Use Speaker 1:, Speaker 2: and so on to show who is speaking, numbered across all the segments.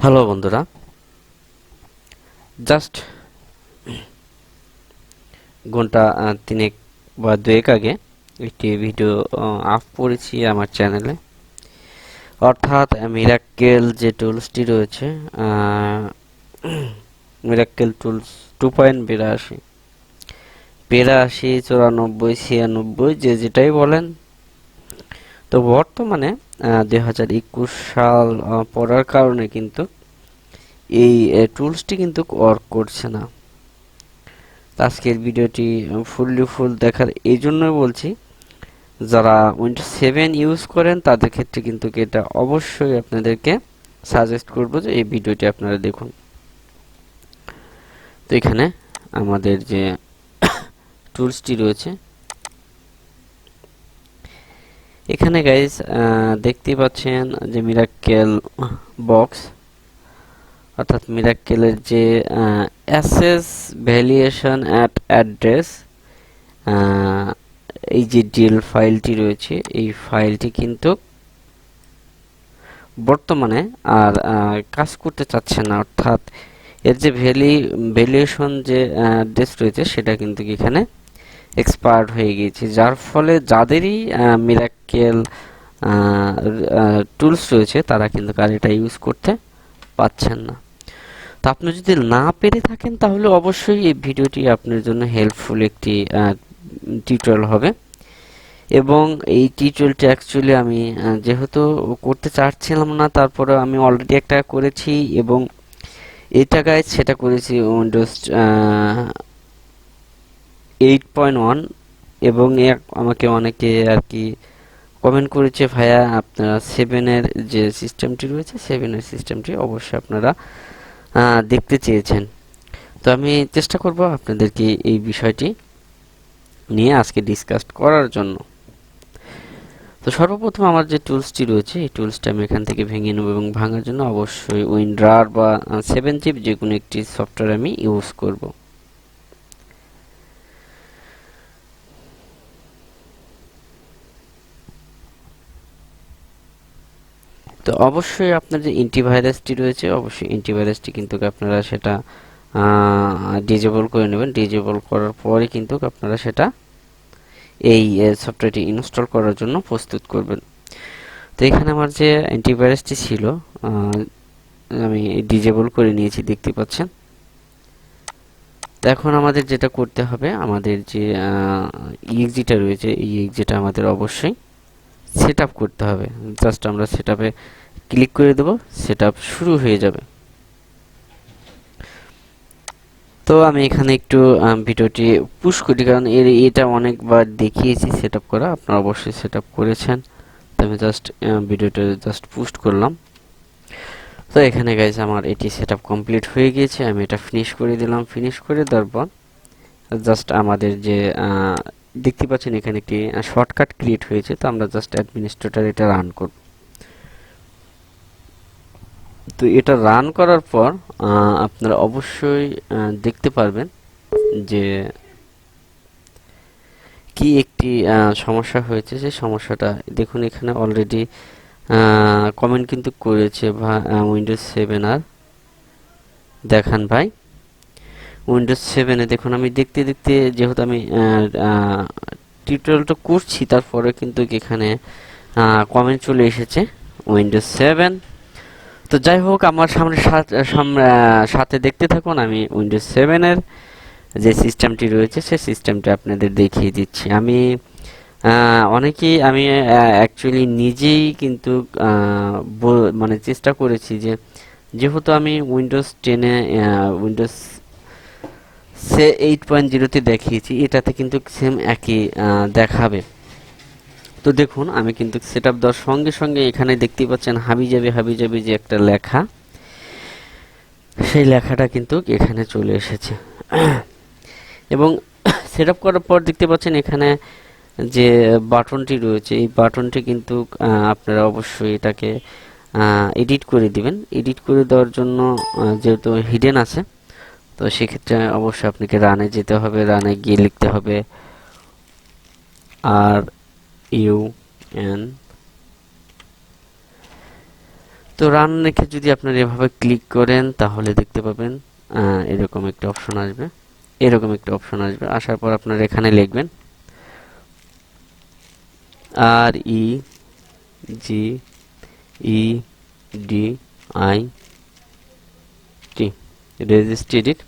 Speaker 1: Hello বন্ধুরা, just ঘন্টা তিনেক বা দুয়েক আগে একটি ভিডিও আপ করেছি আমার চ্যানেলে। অর্থাৎ মিরাক্কেল যে টুলসটি রয়েছে, মিরাক্কেল টুলস 2.82, 94, 96, যে যেটাই বলেন। তো বর্তমানে 2021 সাল পড়ার কারণে কিন্তু এই টুলসটি কিন্তু ওয়ার্ক করছে না। আজকের ভিডিওটি ফুল দেখার এই জন্যই বলছি, যারা উইন্ডোজ 7 ইউজ করেন তাদের ক্ষেত্রে কিন্তু এটা অবশ্যই আপনাদেরকে সাজেস্ট করব যে এই ভিডিওটি আপনারা দেখুন। তো এখানে আমাদের যে টুলসটি রয়েছে, এখানে গাইজ দেখতে পাচ্ছেন যে মিরাক্কেল বক্স, অর্থাৎ মিরাক্কেলের যে অ্যাসেস ভ্যালিয়েশন অ্যাট অ্যাড্রেস, এই যে ডিএল ফাইলটি রয়েছে, এই ফাইলটি কিন্তু বর্তমানে আর কাজ করতে চাচ্ছে না। অর্থাৎ এর যে ভ্যালুয়েশন যে অ্যাড্রেস রয়েছে সেটা কিন্তু এখানে এক্সপায়ার্ড হয়ে গিয়েছে, যার ফলে যাদেরই মিরাক্কেল টুলস রয়েছে তারা কিন্তু আর এটা ইউজ করতে পাচ্ছেন না। তো আপনি যদি না পেরে থাকেন তাহলে অবশ্যই এই ভিডিওটি আপনার জন্য হেল্পফুল একটি টিউটোরিয়াল হবে। এবং এই টিউটোরিয়ালটি অ্যাকচুয়ালি আমি যেহেতু করতে চাচ্ছিলাম না, তারপরে আমি অলরেডি একটা করেছি এবং এটা গাইজ সেটা করেছি উইন্ডোজ 8.1। এবং আমাকে অনেকে আর কি কমেন্ট করেছে, ভাইয়া আপনারা 7-এর যে সিস্টেমটি রয়েছে, 7-এর সিস্টেমটি অবশ্যই আপনারা দেখতে চেয়েছেন। তো আমি চেষ্টা করব আপনাদেরকে এই বিষয়টি নিয়ে আজকে ডিসকাস করার জন্য। তো সর্বপ্রথম আমার যে টুলসটি রয়েছে, এই টুলসটা আমি এখান থেকে ভেঙে নেব এবং ভাঙার জন্য অবশ্যই উইনরার বা 7-জিপ যে কোনো একটি সফটওয়্যার আমি ইউজ করব। তো অবশ্যই আপনার যে অ্যান্টিভাইরাসটি রয়েছে, অবশ্যই অ্যান্টিভাইরাসটি কিন্তু আপনারা সেটা ডিজেবল করে নেবেন। ডিজেবল করার পরে কিন্তু আপনারা সেটা এই সফটওয়্যারটি ইনস্টল করার জন্য প্রস্তুত করবেন। তো এখানে আমার যে অ্যান্টিভাইরাসটি ছিল আমি ডিজেবল করে নিয়েছি, দেখতে পাচ্ছেন। তো এখন আমাদের যেটা করতে হবে, আমাদের যে ইএক্সিটা রয়েছে, এই ইএক্সিটা আমাদের অবশ্যই সেট আপ করতে হবে। জাস্ট আমরা সেট আপে ক্লিক করে দেবো, সেট আপ শুরু হয়ে যাবে। তো আমি এখানে একটু ভিডিওটি পুশ করি, কারণ এটা অনেকবার দেখিয়েছি সেট আপ করা, আপনারা অবশ্যই সেট আপ করেছেন। তো আমি জাস্ট ভিডিওটা জাস্ট পুস্ট করলাম। তো এখানে গাইজ আমার এটি সেট আপ কমপ্লিট হয়ে গিয়েছে, আমি এটা ফিনিশ করে দিলাম। ফিনিশ করে দেওয়ার পর জাস্ট আমাদের যে দেখতে পাচ্ছেন এখানে একটি শর্টকাট ক্রিয়েট হয়েছে, তো আমরা জাস্ট অ্যাডমিনিস্ট্রেটর এটা রান করব। তো এটা রান করার পর আপনারা অবশ্যই দেখতে পারবেন যে কি একটি সমস্যা হয়েছে। সেই সমস্যাটা দেখুন, এখানে অলরেডি কমেন্ট কিন্তু করেছে উইন্ডোজ 7 আর দেখান ভাই। উইন্ডোজ 7-এ দেখুন, আমি দেখতে দেখতে যেহেতু আমি টিউটোরিয়ালটা করছি, তারপরে কিন্তু এখানে কমেন্ট চলে এসেছে উইন্ডোজ 7। তো যাই হোক, আমার সাথে দেখতে থাকুন। আমি উইন্ডোজ 7-এর যে সিস্টেমটি রয়েছে সেই সিস্টেমটি আপনাদের দেখিয়ে দিচ্ছি। আমি অনেকেই আমি অ্যাকচুয়ালি নিজেই কিন্তু মানে চেষ্টা করেছি যে যেহেতু আমি উইন্ডোজ 10-এ উইন্ডোজ 8.0-তে দেখিয়েছি, এটাতে কিন্তু সেম একই দেখাবে। তো দেখুন, আমি কিন্তু সেট আপ দেওয়ার সঙ্গে সঙ্গে এখানে দেখতে পাচ্ছেন হাবিজাবি যে একটা লেখা, সেই লেখাটা কিন্তু এখানে চলে এসেছে। এবং সেট আপ করার পর দেখতে পাচ্ছেন এখানে যে বাটনটি রয়েছে, এই বাটনটি কিন্তু আপনারা অবশ্যই এটাকে এডিট করে দিবেন। এডিট করে দেওয়ার জন্য যেহেতু হিডেন আছে, তো সেক্ষেত্রে অবশ্যই আপনাকে রানে যেতে হবে। রানে গিয়ে লিখতে হবে RUN। তো রান রেখে যদি আপনারা এভাবে ক্লিক করেন তাহলে দেখতে পাবেন এরকম একটা অপশন আসবে, আসার পর আপনারা এখানে লিখবেন REGEDIT, রেজিস্ট্রেটেড।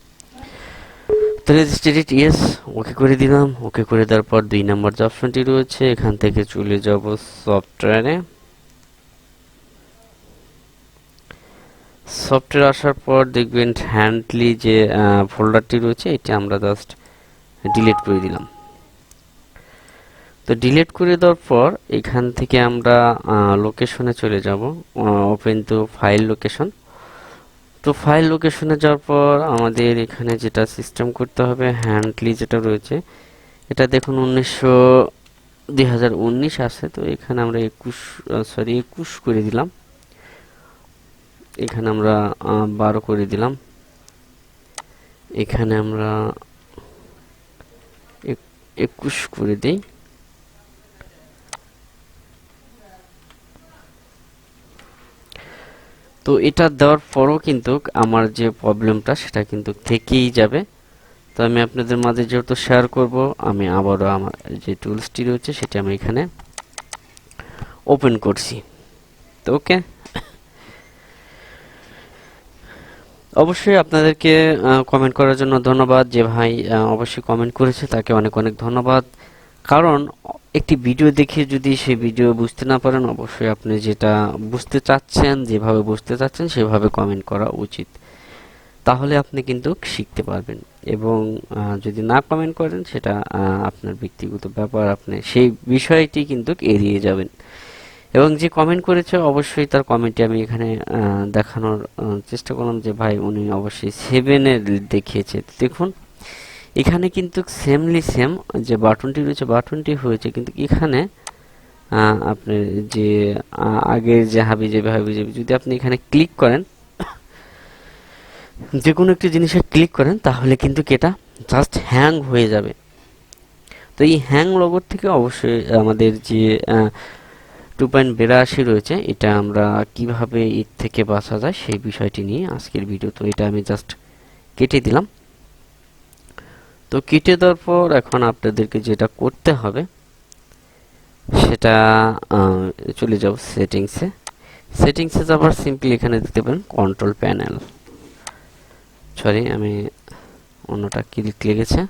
Speaker 1: তো রেজিস্ট্রেটেড ইয়েস, ওকে করে দিলাম। ওকে করে দেওয়ার পর 2 নম্বর যে অপশনটি রয়েছে এখান থেকে চলে যাব সফটওয়্যারে। সফটওয়্যার আসার পর দেখবেন হ্যান্ডলি যে ফোল্ডারটি রয়েছে এটা আমরা জাস্ট ডিলিট করে দিলাম। তো ডিলিট করে দেওয়ার পর এখান থেকে আমরা লোকেশনে চলে যাব, ওপেন টু ফাইল লোকেশন। তো ফাইল লোকেশনে যাওয়ার পর আমাদের এখানে যেটা সিস্টেম করতে হবে, হ্যান্ডলি যেটা রয়েছে এটা দেখুন 2019 আছে। তো এখানে আমরা 21 করে দিলাম, এখানে আমরা 12 করে দিলাম, এখানে আমরা 21 করে দিই। তো এটা দেওয়ার পরও কিন্তু আমার যে প্রবলেমটা সেটা কিন্তু থেকেই যাবে। তো আমি আপনাদের মাঝে যেহেতু শেয়ার করব, আমি আবারও আমার যে টুলসটি রয়েছে সেটা আমি এখানে ওপেন করছি। তো ওকে, অবশ্যই আপনাদেরকে কমেন্ট করার জন্য ধন্যবাদ। যে ভাই অবশ্যই কমেন্ট করেছে তাকে অনেক অনেক ধন্যবাদ। কারণ একটি ভিডিও দেখে যদি সেই ভিডিও বুঝতে না পারেন, অবশ্যই আপনি যেটা বুঝতে চাচ্ছেন, যেভাবে বুঝতে চাচ্ছেন সেভাবে কমেন্ট করা উচিত, তাহলে আপনি কিন্তু শিখতে পারবেন। এবং যদি না কমেন্ট করেন সেটা আপনার ব্যক্তিগত ব্যাপার, আপনি সেই বিষয়টি কিন্তু এড়িয়ে যাবেন। এবং যে কমেন্ট করেছে অবশ্যই তার কমেন্টে আমি এখানে দেখানোর চেষ্টা করলাম যে ভাই উনি অবশ্যই 7 দেখিয়েছে। দেখুন এখানে কিন্তু সেম যে বাটনটি রয়েছে বাটনটি হয়েছে, কিন্তু এখানে আপনি যে আগের যে হাবিজাবি যদি আপনি এখানে ক্লিক করেন, যে কোনো একটি জিনিসে ক্লিক করেন তাহলে কিন্তু এটা জাস্ট হ্যাং হয়ে যাবে। তো এই হ্যাং লগর থেকে অবশ্যই আমাদের যে 2.82 রয়েছে এটা আমরা কিভাবে এর থেকে বাঁচা যায় সেই বিষয়টি নিয়ে আজকের ভিডিও। তো এটা আমি জাস্ট কেটে দিলাম। তো কেটে দেওয়ার পর এখন আপনাদেরকে যেটা করতে হবে সেটা চলে যাব সেটিংসে যাবার সিম্পলি এখানে দেখতে পারেন কন্ট্রোল প্যানেল, সরি আমি অন্যটা ক্লিক লেগেছে,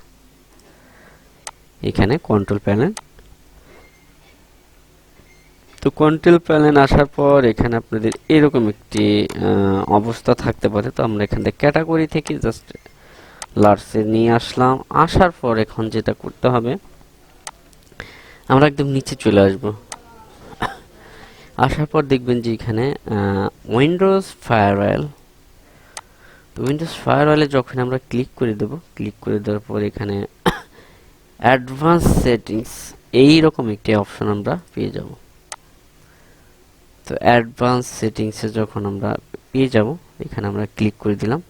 Speaker 1: এখানে কন্ট্রোল প্যানেল। তো কন্ট্রোল প্যানেল আসার পর এখানে আপনাদের এরকম একটি অবস্থা থাকতে পারে। তো আমরা এখান থেকে ক্যাটাগরি থেকে জাস্ট লার্জে নিয়ে আসলাম। আসার পর এখন যেটা করতে হবে, আমরা একদম নিচে চলে আসব। আসার পর দেখবেন যে এখানে উইন্ডোজ ফায়ারওয়াল। তো উইন্ডোজ ফায়ারওয়ালে যখন আমরা ক্লিক করে দেব, ক্লিক করে দেওয়ার পর এখানে অ্যাডভান্স সেটিংস এইরকম একটি অপশন আমরা পেয়ে যাব। তো অ্যাডভান্স সেটিংসে যখন আমরা পেয়ে যাব, এখানে আমরা ক্লিক করে দিলাম।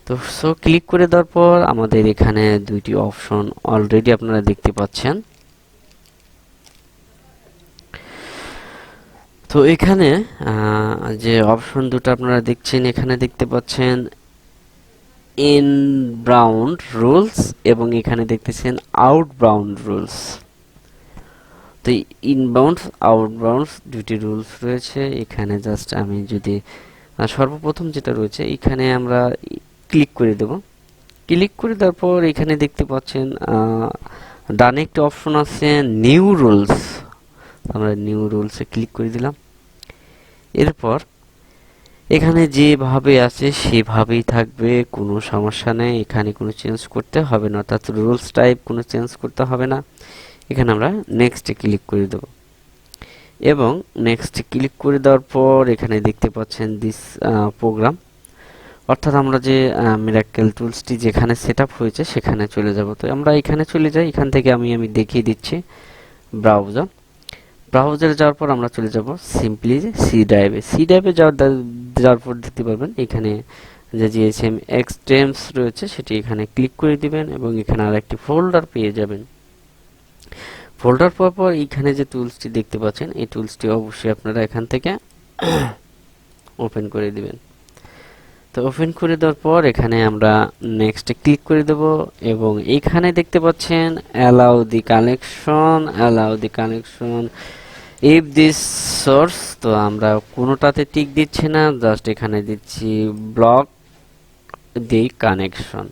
Speaker 1: তো ক্লিক করে দেওয়ার পর আমাদের এখানে দুইটি অপশন অলরেডি আপনারা দেখতে পাচ্ছেন। তো এখানে যে অপশন দুটো আপনারা দেখছেন, এখানে দেখতে পাচ্ছেন ইনবাউন্ড রুলস এবং এখানে দেখতেছেন আউটবাউন্ড রুলস। তো ইনবাউন্ড আউটবাউন্ড দুটি রুলস রয়েছে এখানে। জাস্ট আমি যদি সর্বপ্রথম যেটা রয়েছে এখানে আমরা ক্লিক করে দেব। ক্লিক করে দেওয়ার পর এখানে দেখতে পাচ্ছেন ডানে একটা অপশন আছে নিউ রুলস, আমরা নিউ রুলসে ক্লিক করে দিলাম। এরপর এখানে যেভাবে আছে সেভাবেই থাকবে, কোনো সমস্যা নেই, এখানে কোনো চেঞ্জ করতে হবে না, অর্থাৎ রুলস টাইপ কোনো চেঞ্জ করতে হবে না। এখানে আমরা নেক্সটে ক্লিক করে দেব এবং নেক্সটে ক্লিক করে দেওয়ার পর এখানে দেখতে পাচ্ছেন দিস প্রোগ্রাম, অর্থাৎ আমরা যে মিরাকেল টুলসটি যেখানে সেট আপ হয়েছে সেখানে চলে যাব। তো আমরা এখানে চলে যাই, এখান থেকে আমি দেখিয়ে দিচ্ছি ব্রাউজারে যাওয়ার পর আমরা চলে যাব সিম্পলি সি ড্রাইভে যাওয়ার পর দেখতে পারবেন এখানে যে জিএসএম এক্সটেমস রয়েছে সেটি এখানে ক্লিক করে দিবেন এবং এখানে আরেকটি ফোল্ডার পেয়ে যাবেন। ফোল্ডার পাওয়ার পর এখানে যে টুলসটি দেখতে পাচ্ছেন এই টুলসটি অবশ্যই আপনারা এখান থেকে ওপেন করে দিবেন। তো ওপেন করে দেওয়ার পর এখানে আমরা নেক্সটে ক্লিক করে দেব এবং এইখানে দেখতে পাচ্ছেন allow the connection if this source. তো আমরা কোনোটাতে টিক দিচ্ছি না, জাস্ট এখানে দিচ্ছি ব্লক দি কানেকশন,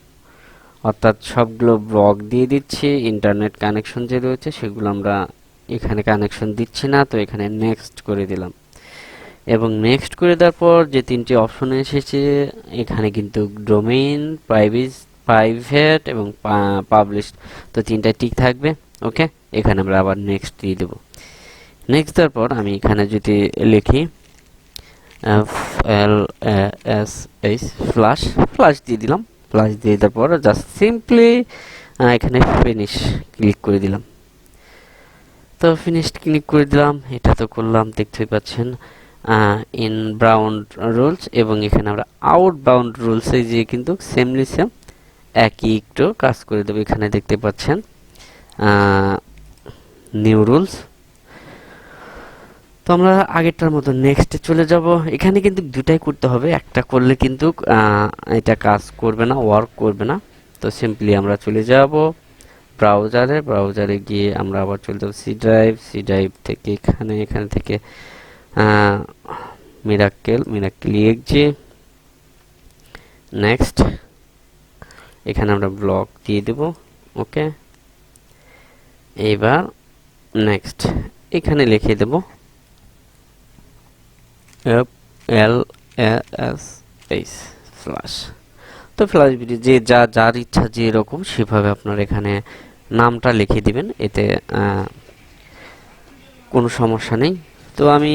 Speaker 1: অর্থাৎ সবগুলো ব্লক দিয়ে দিচ্ছি। ইন্টারনেট কানেকশন যে রয়েছে সেগুলো আমরা এখানে কানেকশন দিচ্ছি না, তো এখানে নেক্সট করে দিলাম। এবং নেক্সট করে দেওয়ার পর যে তিনটি অপশন এসেছে এখানে কিন্তু ডোমেইন, প্রাইভেট এবং পাবলিশ, তো তিনটা টিক থাকবে। ওকে, এখানে আমরা আবার নেক্সট দিয়ে দেব। নেক্সট দেওয়ার পর আমি এখানে যদি লিখি FLASH ফ্লাশ দিয়ে দিলাম। ফ্লাশ দিয়ে দেওয়ার পর জাস্ট সিম্পলি এখানে ফিনিশ ক্লিক করে দিলাম। তো ফিনিশ ক্লিক করে দিলাম, এটা তো করলাম দেখতেই পাচ্ছেন ইনবাউন্ড রুলস, এবং এখানে আমরা আউটবাউন্ড রুলসে যে কিন্তু সেম একই একটু কাজ করে দেবো। এখানে দেখতে পাচ্ছেন নিউ রুলস। তো আমরা আগেরটার মতো নেক্সটে চলে যাব। এখানে কিন্তু দুটাই করতে হবে, একটা করলে কিন্তু এটা কাজ করবে না, ওয়ার্ক করবে না। তো সিম্পলি আমরা চলে যাব ব্রাউজারে গিয়ে আমরা আবার চলে যাব সি ড্রাইভ থেকে এখানে থেকে মিরাক্কেল EXE। নেক্সট এখানে আমরা ব্লক দিয়ে দেব। ওকে, এইবার নেক্সট এখানে লিখে দেব FLASH ফ্লাশ। তো ফ্লাশ ভিডিও যে যার ইচ্ছা যে এরকম সেভাবে আপনার এখানে নামটা লিখে দিবেন, এতে কোনো সমস্যা নেই। তো আমি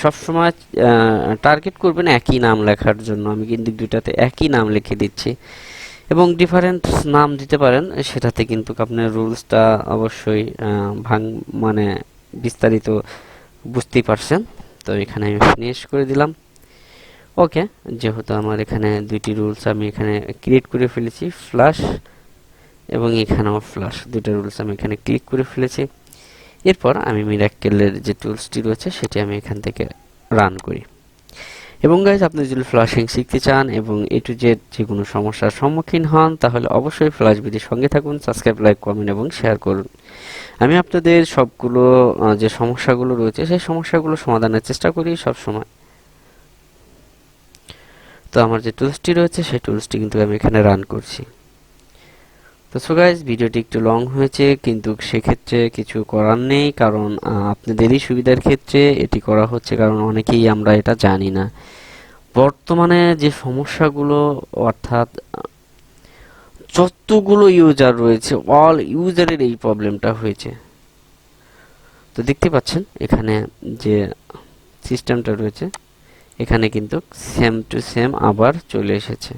Speaker 1: সবসময় টার্গেট করবেন একই নাম লেখার জন্য, আমি কিন্তু দুইটাতে একই নাম লিখে দিচ্ছি, এবং ডিফারেন্ট নাম দিতে পারেন, সেটাতে কিন্তু আপনার রুলসটা অবশ্যই মানে বিস্তারিত বুঝতেই পারছেন। তো এখানে আমি ফিনিশ করে দিলাম। ওকে, যেহেতু আমার এখানে দুইটি রুলস আমি এখানে ক্রিয়েট করে ফেলেছি, ফ্লাশ এবং এখানেও ফ্লাশ, দুইটা রুলস আমি এখানে ক্লিক করে ফেলেছি। এরপর আমি মিরাক্কেলের যে টুলসটি রয়েছে সেটি আমি এখান থেকে রান করি। এবং গাইজ, আপনি যদি ফ্লাশিং শিখতে চান এবং A to Z যে কোনো সমস্যার সম্মুখীন হন, তাহলে অবশ্যই ফ্লাশ ভিডিওর সঙ্গে থাকুন, সাবস্ক্রাইব, লাইক, কমেন্ট এবং শেয়ার করুন। আমি আপনাদের সবগুলো যে সমস্যাগুলো রয়েছে সেই সমস্যাগুলো সমাধানের চেষ্টা করি সব সময়। তো আমার যে টুলসটি রয়েছে সেই টুলসটি কিন্তু আমি এখানে রান করছি। তো সো গাইজ, ভিডিওটি একটু লং হয়েছে, কিন্তু সেক্ষেত্রে কিছু করার নেই, কারণ আপনাদেরই সুবিধার ক্ষেত্রে এটি করা হচ্ছে, কারণ অনেকেই আমরা এটা জানি না। বর্তমানে যে সমস্যাগুলো, অর্থাৎ যতগুলো ইউজার রয়েছে অল ইউজারের এই প্রবলেমটা হয়েছে। তো দেখতে পাচ্ছেন এখানে যে সিস্টেমটা রয়েছে এখানে কিন্তু সেম টু সেম আবার চলে এসেছে।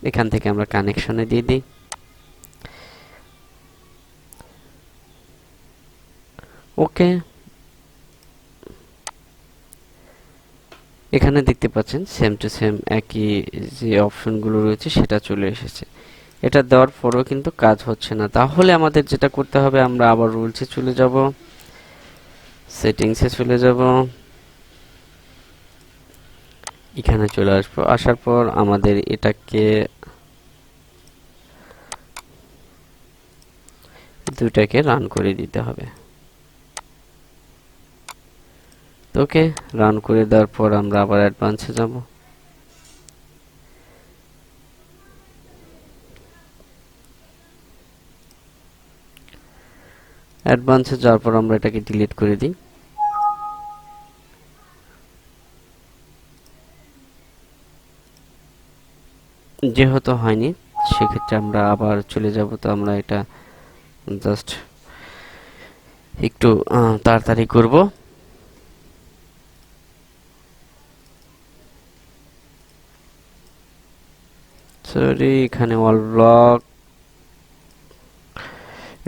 Speaker 1: এখান থেকে আমরা কানেকশনে দিয়ে দিই। ওকে, এখানে দেখতে পাচ্ছেন সেম টু সেম একই যে অপশনগুলো রয়েছে সেটা চলে এসেছে। এটা দেওয়ার পরেও কিন্তু কাজ হচ্ছে না, তাহলে আমাদের যেটা করতে হবে, আমরা আবার রুলসে চলে যাব, সেটিংসে চলে যাব, এখানে চলে আসবো। আসার পর আমাদের এটাকে দুটাকে রান করে দিতে হবে। ওকে, রান করে দেওয়ার পর আমরা আবার অ্যাডভান্সে যাব। অ্যাডভান্সে যাওয়ার পর আমরা এটাকে ডিলিট করে দিই। যেহেতু হয়নি সেক্ষেত্রে আমরা আবার চলে যাব। তো আমরা এটা জাস্ট একটু তাড়াতাড়ি করব। সরি, এখানে অল ব্লক,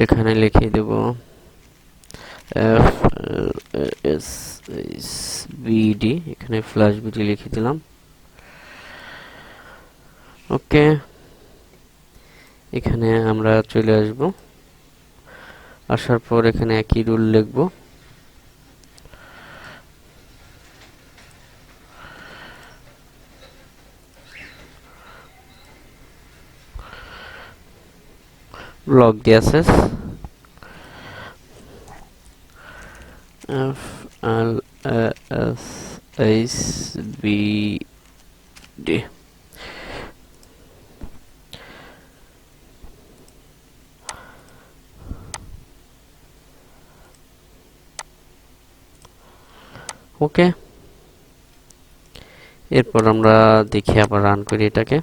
Speaker 1: এখানে লিখে দেব FLASHBD, এখানে ফ্ল্যাশ বিডি লিখে দিলাম। ওকে, এখানে আমরা চলে আসব, আসার পর এখানে একই রুল লিখব। log the access FLSHBD। ওকে, এরপর আমরা দেখি আবার রান করি এটাকে।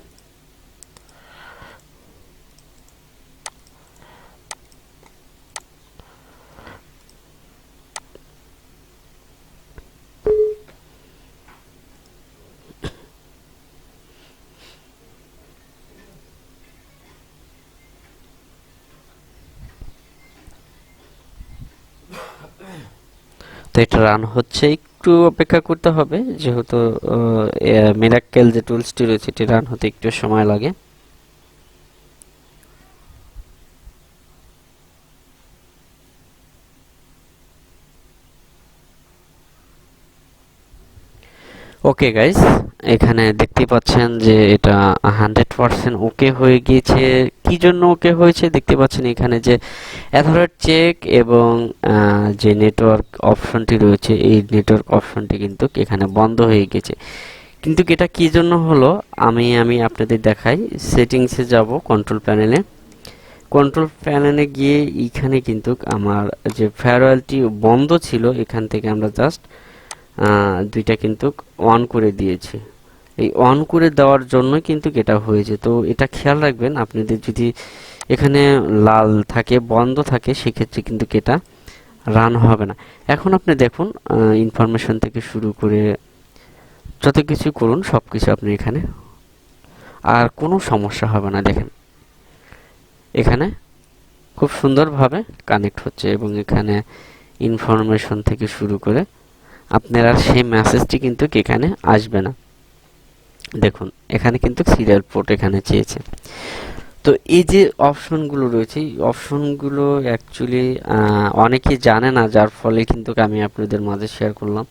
Speaker 1: তো এটা রান হচ্ছে, একটু অপেক্ষা করতে হবে যেহেতু মিরাক্কেল যে টুলসটি রয়েছে এটি রান হতে একটু সময় লাগে। ওকে গাইস, এখানে দেখতে পাচ্ছেন যে এটা 100% ওকে হয়ে গিয়েছে। কি জন্য ওকে হয়েছে দেখতে পাচ্ছেন এখানে যে অ্যাথরেট চেক এবং যে নেটওয়ার্ক অপশনটি রয়েছে এই নেটওয়ার্ক অপশনটি কিন্তু এখানে বন্ধ হয়ে গেছে। কিন্তু এটা কি জন্য হলো আমি আপনাদের দেখাই। সেটিংসে যাব, কন্ট্রোল প্যানেলে। কন্ট্রোল প্যানেলে গিয়ে এইখানে কিন্তু আমার যে ফায়ারওয়ালটি বন্ধ ছিল এখান থেকে আমরা জাস্ট দুইটা কিন্তু অন করে দিয়েছি। এই অন করে দেওয়ার জন্য কিন্তু এটা হয়েছে। তো এটা খেয়াল রাখবেন, আপনাদের যদি এখানে লাল থাকে বন্ধ থাকে সেক্ষেত্রে কিন্তু এটা রান হবে না। এখন আপনি দেখুন ইনফরমেশন থেকে শুরু করে যত কিছু করুন সব কিছু আপনি এখানে আর কোনো সমস্যা হবে না। দেখেন এখানে খুব সুন্দরভাবে কানেক্ট হচ্ছে এবং এখানে ইনফরমেশন থেকে শুরু করে আপনার আর সেই মেসেজটি কিন্তু এখানে আসবে না। দেখুন এখানে কিন্তু সিরিয়াল পোর্ট এখানে চেয়েছে। তো এই যে অপশনগুলো রয়েছে এই অপশনগুলো অ্যাকচুয়ালি অনেকেই জানে না, যার ফলে কিন্তু আমি আপনাদের মাঝে শেয়ার করলাম।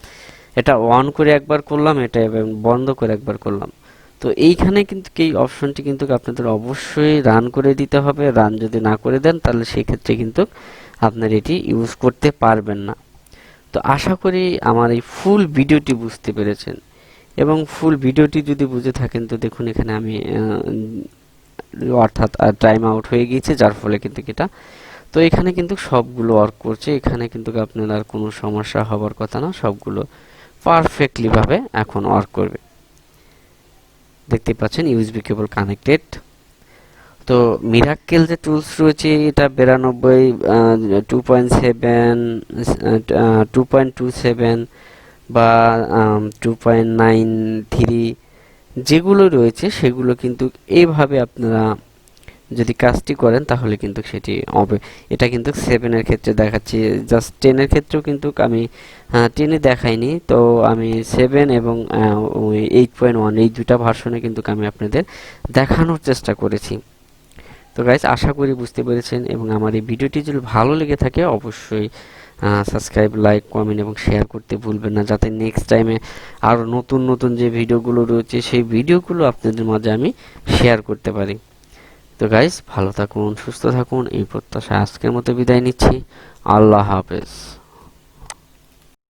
Speaker 1: এটা অন করে একবার করলাম, এটা এবং বন্ধ করে একবার করলাম। তো এইখানে কিন্তু এই অপশনটি কিন্তু আপনাদের অবশ্যই রান করে দিতে হবে। রান যদি না করে দেন তাহলে সেই ক্ষেত্রে কিন্তু আপনার এটি ইউজ করতে পারবেন না। তো আশা করি আমার এই ফুল ভিডিওটি বুঝতে পেরেছেন এবং ফুল ভিডিওটি যদি বুঝে থাকেন তো দেখুন এখানে আমি অর্থাৎ টাইম আউট হয়ে গিয়েছে, যার ফলে কিন্তু এটা তো এখানে কিন্তু সবগুলো ওয়ার্ক করছে। এখানে কিন্তু আপনার আর কোনো সমস্যা হবার কথা না, সবগুলো পারফেক্টলি ভাবে এখন ওয়ার্ক করবে। দেখতে পাচ্ছেন ইউএসবি কেবল কানেক্টেড। তো মিরাক্কেল যে টুলস রয়েছে এটা 92 2.27 বা 2.93 যেগুলো রয়েছে সেগুলো কিন্তু এইভাবে আপনারা যদি কাজটি করেন তাহলে কিন্তু সেটি হবে। এটা কিন্তু 7 এর ক্ষেত্রে দেখাচ্ছি, জাস্ট 10 এর ক্ষেত্রেও কিন্তু আমি 10 এ দেখাইনি। তো আমি 7 এবং 8.1 এই দুটা ভার্সনে কিন্তু আমি আপনাদের দেখানোর চেষ্টা করেছি। তো গাইস আশা করি বুঝতে পেরেছেন এবং আমার এই ভিডিওটি যদি ভালো লেগে থাকে অবশ্যই সাবস্ক্রাইব, লাইক, কমেন্ট এবং শেয়ার করতে ভুলবেন না, যাতে নেক্সট টাইমে আরও নতুন নতুন যে ভিডিওগুলো রয়েছে সেই ভিডিওগুলো আপনাদের মাঝে আমি শেয়ার করতে পারি। তো গাইস ভালো থাকুন, সুস্থ থাকুন, এই প্রত্যাশা আজকের মতো বিদায় নিচ্ছি। আল্লাহ হাফেজ।